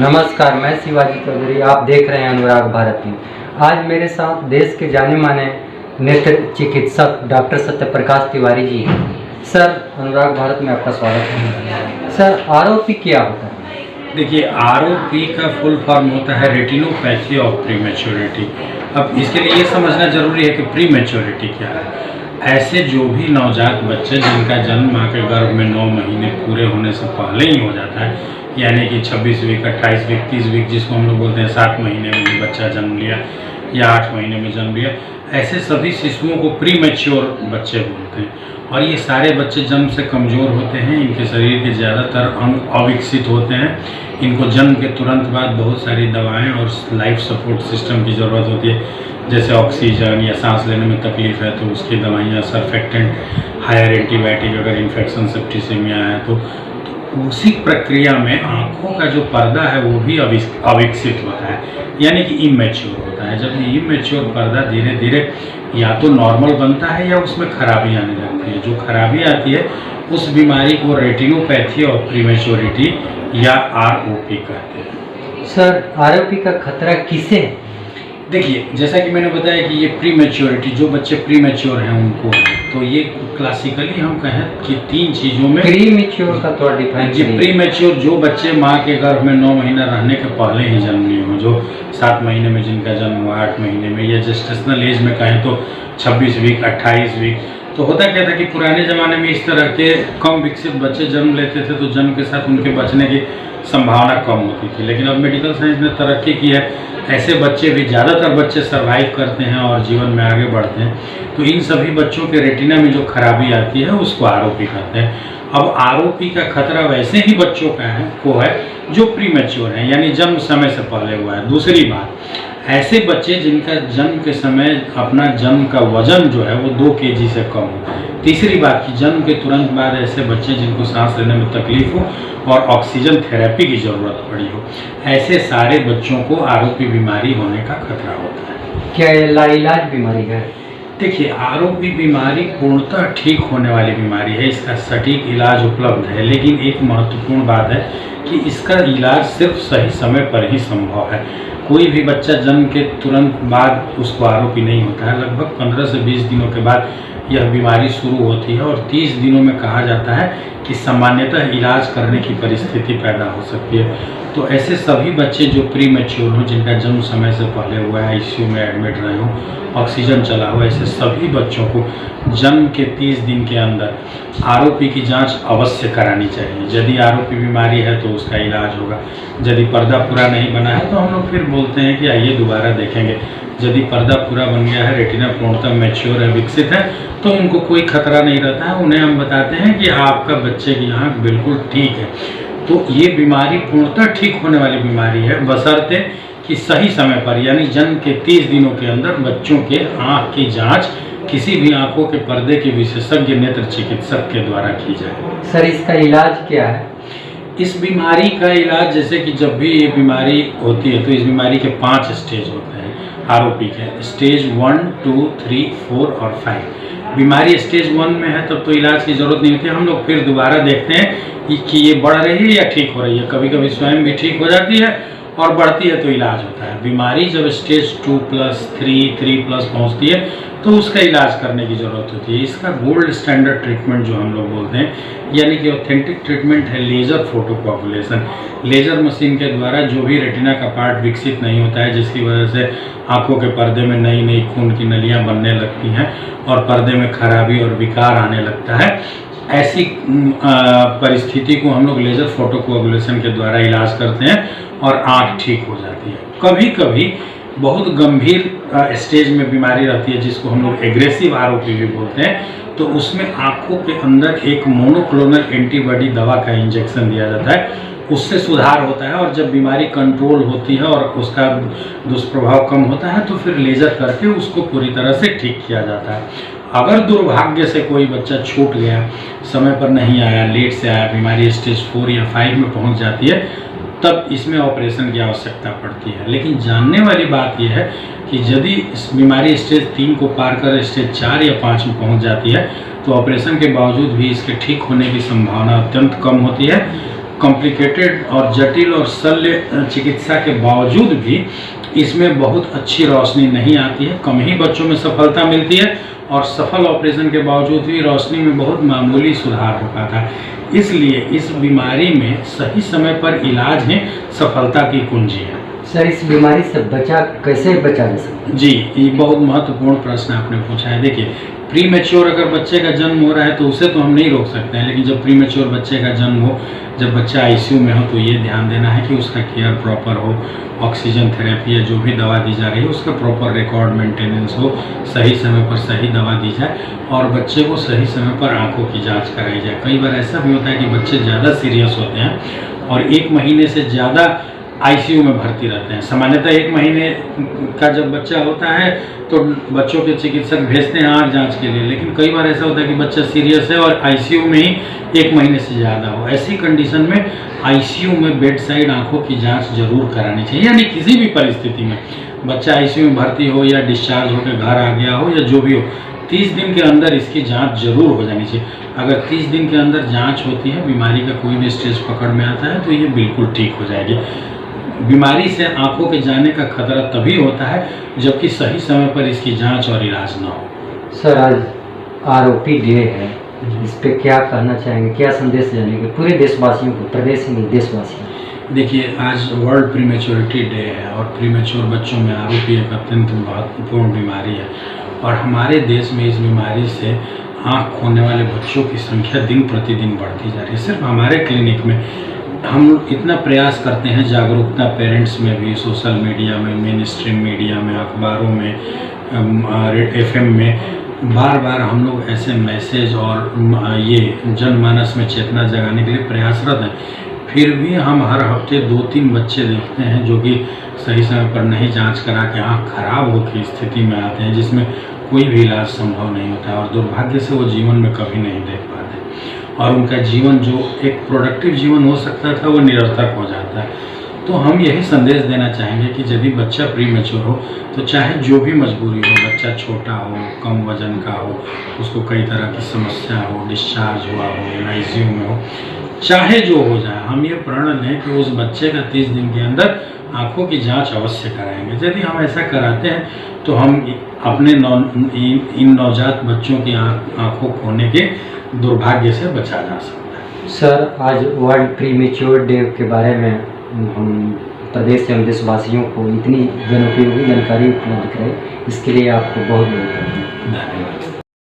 नमस्कार, मैं शिवाजी चौधरी। आप देख रहे हैं अनुराग भारत में। आज मेरे साथ देश के जाने माने नेत्र चिकित्सक डॉक्टर सत्यप्रकाश तिवारी जी हैं। सर, अनुराग भारत में आपका स्वागत है। सर, आरओपी क्या होता है? देखिए, आरओपी का फुल फॉर्म होता है रेटिनोपैथी ऑफ प्रीमेच्योरिटी। अब इसके लिए ये समझना जरूरी है कि प्रीमेच्योरिटी क्या है। ऐसे जो भी नवजात बच्चे जिनका जन्म माँ के गर्भ में 9 महीने पूरे होने से पहले ही हो जाता है, यानी कि 26 वीक, 28 वीक, 30 वीक, जिसको हम लोग बोलते हैं 7 महीने में भी बच्चा जन्म लिया या 8 महीने में जन्म लिया, ऐसे सभी शिशुओं को प्रीमेच्योर बच्चे बोलते हैं। और ये सारे बच्चे जन्म से कमज़ोर होते हैं, इनके शरीर के ज़्यादातर अंग अविकसित होते हैं। इनको जन्म के तुरंत बाद बहुत सारी दवाएं और लाइफ सपोर्ट सिस्टम की ज़रूरत होती है, जैसे ऑक्सीजन या सांस लेने में तकलीफ़ है तो उसकी दवाइयाँ, सर्फेक्टेंट, हायर एंटीबायोटिक, अगर इन्फेक्शन सेप्टिसेमिया है तो उसी प्रक्रिया में आँखों का जो पर्दा है वो भी अविकसित होता है, यानी कि इमेच्योर होता है। जब ये इमेच्योर पर्दा धीरे धीरे या तो नॉर्मल बनता है या उसमें खराबी आने लगती है। जो खराबी आती है उस बीमारी को रेटिनोपैथी और प्रीमेच्योरिटी या आरओपी कहते हैं। सर, आरओपी का खतरा किसे है? देखिए, जैसा कि मैंने बताया कि ये प्रीमेच्योरिटी, जो बच्चे प्रीमेच्योर हैं उनको, तो ये क्लासिकली हम कहें कि 3 चीज़ों में। प्रीमेच्योर का थोड़ा डिफाइन जी, प्रीमेच्योर जो बच्चे माँ के गर्भ में 9 महीना रहने के पहले ही जन्म लिए हों, जो 7 महीने में जिनका जन्म हुआ, 8 महीने में, या जेस्टेशनल एज में कहें तो 26 वीक, 28 वीक। तो होता क्या था कि पुराने ज़माने में इस तरह के कम विकसित बच्चे जन्म लेते थे, तो जन्म के साथ उनके बचने की संभावना कम होती थी। लेकिन अब मेडिकल साइंस ने तरक्की की है, ऐसे बच्चे भी, ज़्यादातर बच्चे सर्वाइव करते हैं और जीवन में आगे बढ़ते हैं। तो इन सभी बच्चों के रेटिना में जो खराबी आती है उसको आरओपी कहते हैं। अब आरओपी का खतरा वैसे ही बच्चों को है जो प्रीमेच्योर हैं, यानी जन्म समय से पहले हुआ है। दूसरी बात, ऐसे बच्चे जिनका जन्म के समय अपना जन्म का वजन जो है वो 2 kg से कम हो। तीसरी बात कि जन्म के तुरंत बाद ऐसे बच्चे जिनको सांस लेने में तकलीफ हो और ऑक्सीजन थेरेपी की ज़रूरत पड़ी हो, ऐसे सारे बच्चों को आरओपी बीमारी होने का खतरा होता है। क्या ये लाइलाज बीमारी है? देखिए, आरओपी बीमारी पूर्णतः ठीक होने वाली बीमारी है, इसका सटीक इलाज उपलब्ध है। लेकिन एक महत्वपूर्ण बात है कि इसका इलाज सिर्फ सही समय पर ही संभव है। कोई भी बच्चा जन्म के तुरंत बाद उसको आरओपी नहीं होता है। लगभग 15 से 20 दिनों के बाद यह बीमारी शुरू होती है और 30 दिनों में कहा जाता है कि सामान्यतः इलाज करने की परिस्थिति पैदा हो सकती है। तो ऐसे सभी बच्चे जो प्रीमेच्योर हों, जिनका जन्म समय से पहले हुआ है, आईसीयू में एडमिट रहे हों, ऑक्सीजन चला हो, ऐसे सभी बच्चों को जन्म के 30 दिन के अंदर आरओपी की जांच अवश्य करानी चाहिए। यदि आरओपी बीमारी है तो उसका इलाज होगा। यदि पर्दा पूरा नहीं बना है तो हम लोग फिर बोलते हैं कि आइए दोबारा देखेंगे। यदि पर्दा पूरा बन गया है, रेटिना पूर्णतः मैच्योर है, विकसित है, तो उनको कोई खतरा नहीं रहता है। उन्हें हम बताते हैं कि आपका बच्चे की आँख बिल्कुल ठीक है। तो ये बीमारी पूर्णतः ठीक होने वाली बीमारी है, बशर्ते कि सही समय पर, यानी जन्म के 30 दिनों के अंदर बच्चों के आँख की जांच किसी भी आंखों के पर्दे के विशेषज्ञ नेत्र चिकित्सक के द्वारा की जाए। सर, इसका इलाज क्या है? इस बीमारी का इलाज, जैसे कि जब भी ये बीमारी होती है तो इस बीमारी के 5 स्टेज होते हैं आरओपी के। स्टेज 1, 2, 3, 4 और 5। बीमारी स्टेज 1 में है तब तो इलाज की ज़रूरत नहीं होती। हम लोग फिर दोबारा देखते हैं कि ये बढ़ रही है या ठीक हो रही है। कभी कभी स्वयं भी ठीक हो जाती है और बढ़ती है तो इलाज होता है। बीमारी जब स्टेज 2+, 3+ पहुंचती है तो उसका इलाज करने की ज़रूरत होती है। इसका गोल्ड स्टैंडर्ड ट्रीटमेंट जो हम लोग बोलते हैं, यानी कि ऑथेंटिक ट्रीटमेंट है लेज़र फोटोकोगुलेशन। लेज़र मशीन के द्वारा जो भी रेटिना का पार्ट विकसित नहीं होता है, जिसकी वजह से आंखों के पर्दे में नई नई खून की नलियाँ बनने लगती हैं और पर्दे में खराबी और विकार आने लगता है, ऐसी परिस्थिति को हम लोग लेज़र फोटोकोगुलेशन के द्वारा इलाज करते हैं और आँख ठीक हो जाती है। कभी कभी बहुत गंभीर स्टेज में बीमारी रहती है, जिसको हम लोग एग्रेसिव आरओपी भी बोलते हैं, तो उसमें आँखों के अंदर एक मोनोक्लोनल एंटीबॉडी दवा का इंजेक्शन दिया जाता है। उससे सुधार होता है और जब बीमारी कंट्रोल होती है और उसका दुष्प्रभाव कम होता है तो फिर लेज़र करके उसको पूरी तरह से ठीक किया जाता है। अगर दुर्भाग्य से कोई बच्चा छूट गया, समय पर नहीं आया, लेट से आया, बीमारी स्टेज 4 या 5 में पहुंच जाती है, तब इसमें ऑपरेशन की आवश्यकता पड़ती है। लेकिन जानने वाली बात यह है कि यदि इस बीमारी स्टेज 3 को पार कर स्टेज 4 या 5 में पहुंच जाती है तो ऑपरेशन के बावजूद भी इसके ठीक होने की संभावना अत्यंत कम होती है। कॉम्प्लिकेटेड और जटिल और शल्य चिकित्सा के बावजूद भी इसमें बहुत अच्छी रोशनी नहीं आती है। कम ही बच्चों में सफलता मिलती है और सफल ऑपरेशन के बावजूद भी रोशनी में बहुत मामूली सुधार हो पाता है। इसलिए इस बीमारी में सही समय पर इलाज ही सफलता की कुंजी है। सर, इस बीमारी से कैसे बचा जा सकता है? जी, ये बहुत महत्वपूर्ण प्रश्न आपने पूछा है। देखिए, प्री मैच्योर अगर बच्चे का जन्म हो रहा है तो उसे तो हम नहीं रोक सकते हैं, लेकिन जब प्री मैच्योर बच्चे का जन्म हो, जब बच्चा आईसीयू में हो, तो ये ध्यान देना है कि उसका केयर प्रॉपर हो, ऑक्सीजन थेरेपी या जो भी दवा दी जा रही है उसका प्रॉपर रिकॉर्ड मेंटेनेंस हो, सही समय पर सही दवा दी जाए और बच्चे को सही समय पर आंखों की जांच कराई जाए। कई बार ऐसा भी होता है कि बच्चे ज़्यादा सीरियस होते हैं और 1 महीने से ज़्यादा आईसीयू में भर्ती रहते हैं। सामान्यतः 1 महीने का जब बच्चा होता है तो बच्चों के चिकित्सक भेजते हैं आँख जांच के लिए, लेकिन कई बार ऐसा होता है कि बच्चा सीरियस है और आईसीयू में ही 1 महीने से ज़्यादा हो। ऐसी कंडीशन में आईसीयू में बेड साइड आँखों की जांच जरूर करानी चाहिए। यानी किसी भी परिस्थिति में बच्चा आईसीयू में भर्ती हो या डिस्चार्ज होकर घर आ गया हो या जो भी हो, 30 दिन के अंदर इसकी जांच जरूर हो जानी चाहिए। अगर 30 दिन के अंदर जांच होती है, बीमारी का कोई भी स्टेज पकड़ में आता है तो ये बिल्कुल ठीक हो जाएगी। बीमारी से आंखों के जाने का खतरा तभी होता है जबकि सही समय पर इसकी जांच और इलाज न हो। सर, आज आरओपी डे है, इस पे क्या कहना चाहेंगे, क्या संदेश देंगे पूरे देशवासियों को, प्रदेश में देशवासियों? देखिए, आज वर्ल्ड प्रीमेच्योरिटी डे है और प्रीमेच्योर बच्चों में आरओपी एक अत्यंत महत्वपूर्ण बीमारी है और हमारे देश में इस बीमारी से आँख खोने वाले बच्चों की संख्या दिन प्रतिदिन बढ़ती जा रही है। सिर्फ हमारे क्लिनिक में हम इतना प्रयास करते हैं, जागरूकता पेरेंट्स में भी, सोशल मीडिया में, मेन स्ट्रीम मीडिया में, अखबारों में, एफएम में बार बार हम लोग ऐसे मैसेज और ये जनमानस में चेतना जगाने के लिए प्रयासरत हैं। फिर भी हम हर हफ्ते 2-3 बच्चे देखते हैं जो कि सही समय पर नहीं जांच करा के आँख खराब हो की स्थिति में आते हैं, जिसमें कोई भी इलाज संभव नहीं होता और दुर्भाग्य से वो जीवन में कभी नहीं देख पाते और उनका जीवन जो एक प्रोडक्टिव जीवन हो सकता था वो निरर्थक हो जाता है। तो हम यही संदेश देना चाहेंगे कि यदि बच्चा प्री मैच्योर हो तो चाहे जो भी मजबूरी हो, बच्चा छोटा हो, कम वजन का हो, उसको कई तरह की समस्या हो, डिस्चार्ज हुआ हो, आईसीयू में हो, चाहे जो हो जाए, हम ये प्रण लें कि उस बच्चे का 30 दिन के अंदर आँखों की जांच अवश्य कराएंगे। यदि हम ऐसा कराते हैं तो हम अपने इन नवजात बच्चों की आँखों खोने के दुर्भाग्य से बचा जा सकता है। सर, आज वर्ल्ड प्रीमेच्योर डे के बारे में हम प्रदेश एवं देशवासियों को इतनी जनोपयोगी जानकारी उपलब्ध कराई, इसके लिए आपको बहुत बहुत धन्यवाद।